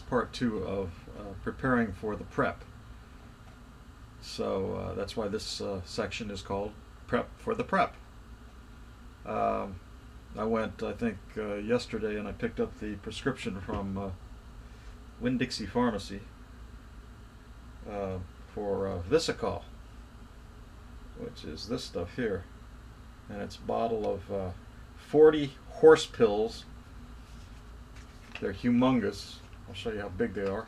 part two of preparing for the prep. So that's why this section is called Prep for the Prep. I went, I think, yesterday, and I picked up the prescription from Winn-Dixie Pharmacy for Visicol, which is this stuff here, and it's a bottle of 40 horse pills. They're humongous. I'll show you how big they are.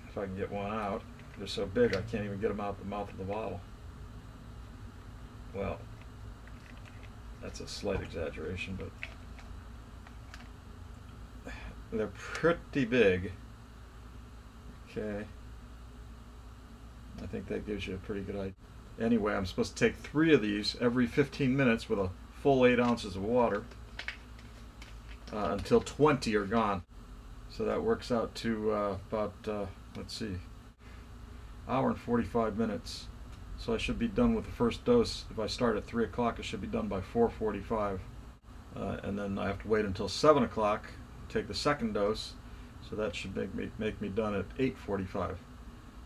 If I can get one out. They're so big I can't even get them out the mouth of the bottle. Well, that's a slight exaggeration, but they're pretty big. Okay. I think that gives you a pretty good idea. Anyway, I'm supposed to take 3 of these every 15 minutes with a full 8 ounces of water until 20 are gone. So that works out to about, let's see, hour and 45 minutes. So I should be done with the first dose. If I start at 3 o'clock, I should be done by 4:45. And then I have to wait until 7 o'clock, take the second dose. So that should make me done at 8:45.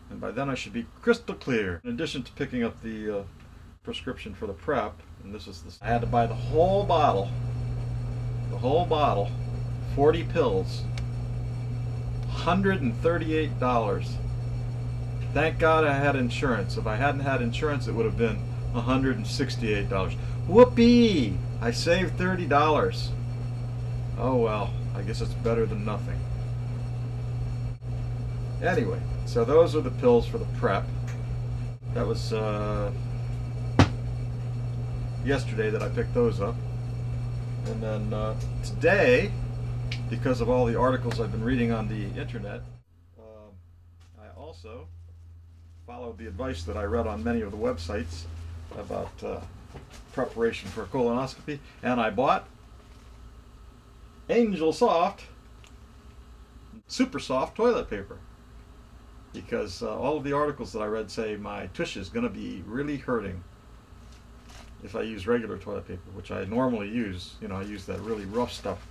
And by then I should be crystal clear. In addition to picking up the prescription for the prep, and this is this, I had to buy the whole bottle, 40 pills, $138. Thank God I had insurance. If I hadn't had insurance, it would have been $168. Whoopee! I saved $30. Oh well, I guess it's better than nothing. Anyway, so those are the pills for the prep. That was yesterday that I picked those up. And then today, because of all the articles I've been reading on the internet, I also followed the advice that I read on many of the websites about preparation for a colonoscopy, and I bought Angel Soft, super soft toilet paper, because all of the articles that I read say my tush is going to be really hurting if I use regular toilet paper, which I normally use. You know, I use that really rough stuff,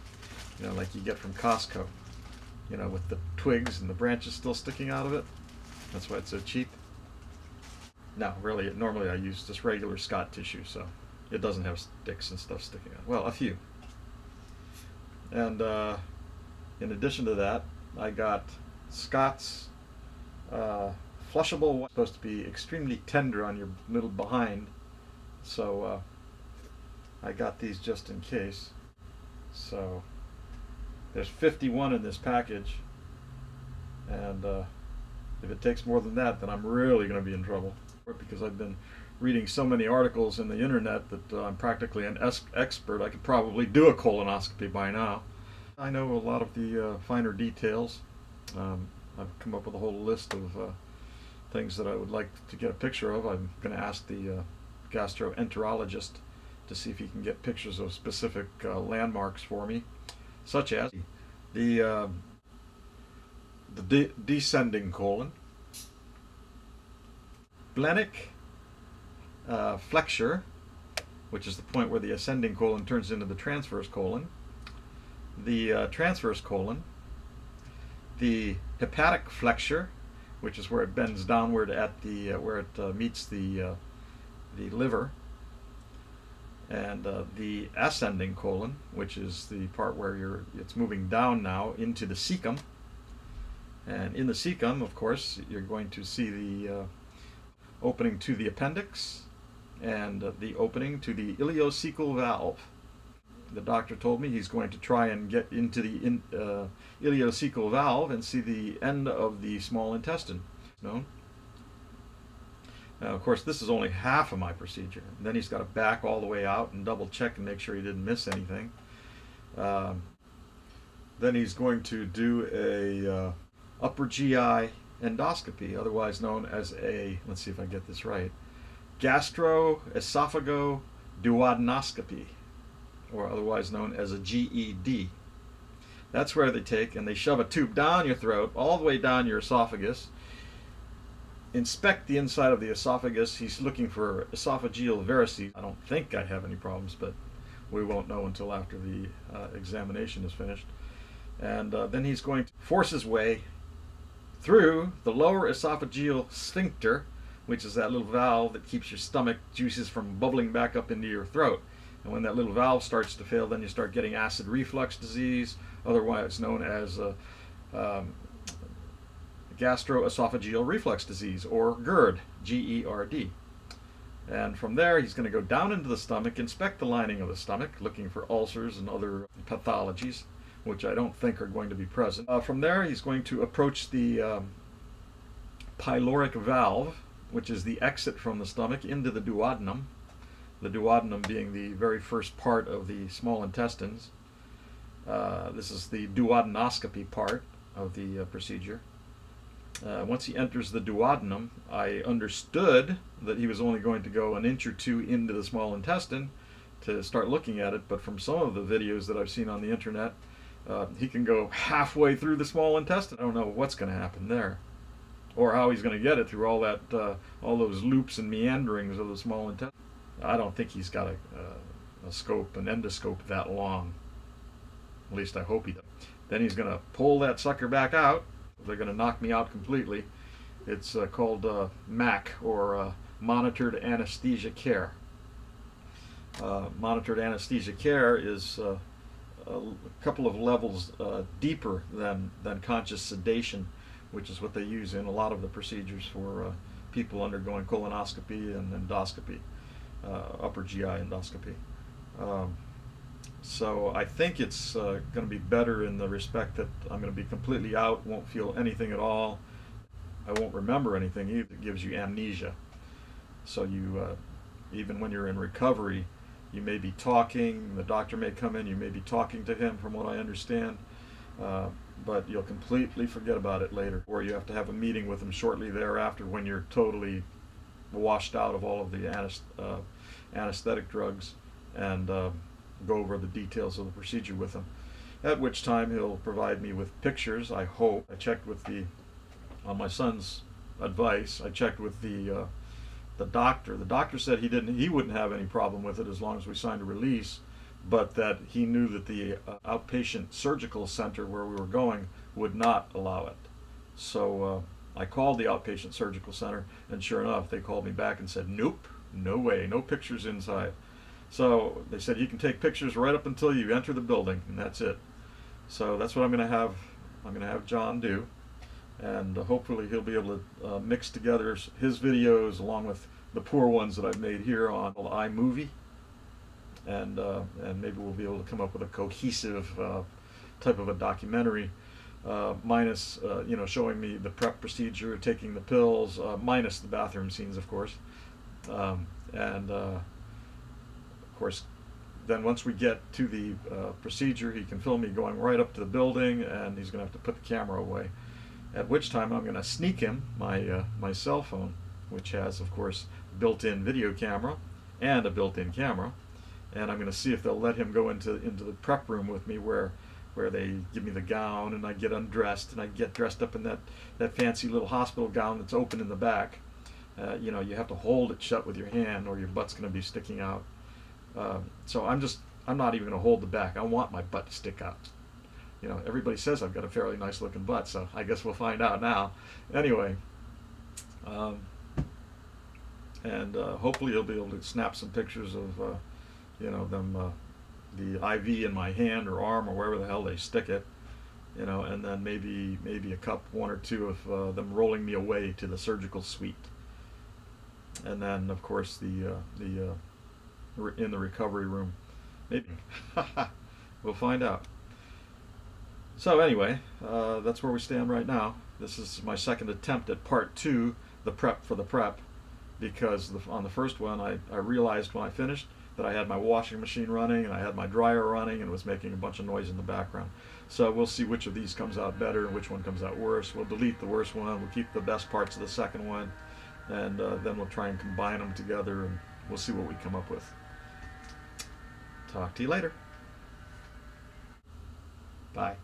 you know, like you get from Costco, you know, with the twigs and the branches still sticking out of it. That's why it's so cheap. No, really, normally I use just regular Scott tissue, so it doesn't have sticks and stuff sticking out. Well, a few. And in addition to that, I got Scott's flushable. It's supposed to be extremely tender on your middle behind, so I got these just in case. So there's 51 in this package, and if it takes more than that, then I'm really going to be in trouble, because I've been reading so many articles in the internet that I'm practically an expert. I could probably do a colonoscopy by now. I know a lot of the finer details. I've come up with a whole list of things that I would like to get a picture of. I'm going to ask the gastroenterologist to see if he can get pictures of specific landmarks for me, such as the descending colon, splenic flexure, which is the point where the ascending colon turns into the transverse colon, the transverse colon, the hepatic flexure, which is where it bends downward at the where it meets the liver, and the ascending colon, which is the part where it's moving down now into the cecum. And in the cecum, of course, you're going to see the opening to the appendix and the opening to the ileocecal valve. The doctor told me he's going to try and get into the ileocecal valve and see the end of the small intestine. No? Now, of course, this is only half of my procedure. And then he's got to back all the way out and double check and make sure he didn't miss anything. Then he's going to do a upper GI endoscopy, otherwise known as a, let's see if I get this right, gastroesophagoduodenoscopy, or otherwise known as a GED. That's where they take and they shove a tube down your throat, all the way down your esophagus, inspect the inside of the esophagus. He's looking for esophageal varices. I don't think I have any problems, but we won't know until after the examination is finished. And then he's going to force his way through the lower esophageal sphincter, which is that little valve that keeps your stomach juices from bubbling back up into your throat. And when that little valve starts to fail, then you start getting acid reflux disease, otherwise known as gastroesophageal reflux disease, or GERD, G-E-R-D. And from there, he's going to go down into the stomach, inspect the lining of the stomach, looking for ulcers and other pathologies, which I don't think are going to be present. From there, he's going to approach the pyloric valve, which is the exit from the stomach into the duodenum. The duodenum being the very first part of the small intestines. This is the duodenoscopy part of the procedure. Once he enters the duodenum, I understood that he was only going to go an inch or two into the small intestine to start looking at it, but from some of the videos that I've seen on the internet, he can go halfway through the small intestine. I don't know what's going to happen there, or how he's going to get it through all that, all those loops and meanderings of the small intestine. I don't think he's got a scope, an endoscope that long. At least I hope he does. Then he's going to pull that sucker back out. They're going to knock me out completely. It's called MAC, or monitored anesthesia care. Monitored anesthesia care is a couple of levels deeper than conscious sedation, which is what they use in a lot of the procedures for people undergoing colonoscopy and endoscopy, upper GI endoscopy. So I think it's going to be better in the respect that I'm going to be completely out, won't feel anything at all. I won't remember anything either. It gives you amnesia. So you, even when you're in recovery, you may be talking, the doctor may come in, you may be talking to him from what I understand, but you'll completely forget about it later. Or you have to have a meeting with him shortly thereafter when you're totally washed out of all of the anesthetic drugs, and go over the details of the procedure with him. At which time he'll provide me with pictures, I hope. I checked with on my son's advice, I checked with the doctor. The doctor said he wouldn't have any problem with it as long as we signed a release, but that he knew that the outpatient surgical center where we were going would not allow it. So I called the outpatient surgical center, and sure enough, they called me back and said, nope, no way, no pictures inside. So they said you can take pictures right up until you enter the building, and that's it. So that's what I'm going to have. I'm going to have John do, and hopefully he'll be able to mix together his videos along with the poor ones that I've made here on iMovie, and maybe we'll be able to come up with a cohesive type of a documentary, minus you know, showing me the prep procedure, taking the pills, minus the bathroom scenes, of course, of course, then once we get to the procedure, he can film me going right up to the building, and he's going to have to put the camera away. At which time I'm going to sneak him my cell phone, which has, of course, built-in video camera and a built-in camera, and I'm going to see if they'll let him go into the prep room with me, where they give me the gown and I get undressed and I get dressed up in that fancy little hospital gown that's open in the back. You know, you have to hold it shut with your hand or your butt's going to be sticking out. So I'm not even going to hold the back. I want my butt to stick out. You know, everybody says I've got a fairly nice looking butt, so I guess we'll find out now. Anyway, hopefully you'll be able to snap some pictures of, you know, them, the IV in my hand or arm or wherever the hell they stick it, you know, and then maybe one or two of them rolling me away to the surgical suite, and then of course in the recovery room, maybe. We'll find out. So anyway, that's where we stand right now. This is my second attempt at part 2, the prep for the prep, because on the first one I realized when I finished that I had my washing machine running and I had my dryer running and was making a bunch of noise in the background. So we'll see which of these comes out better and which one comes out worse. We'll delete the worst one, we'll keep the best parts of the second one, and then we'll try and combine them together, and we'll see what we come up with. Talk to you later. Bye.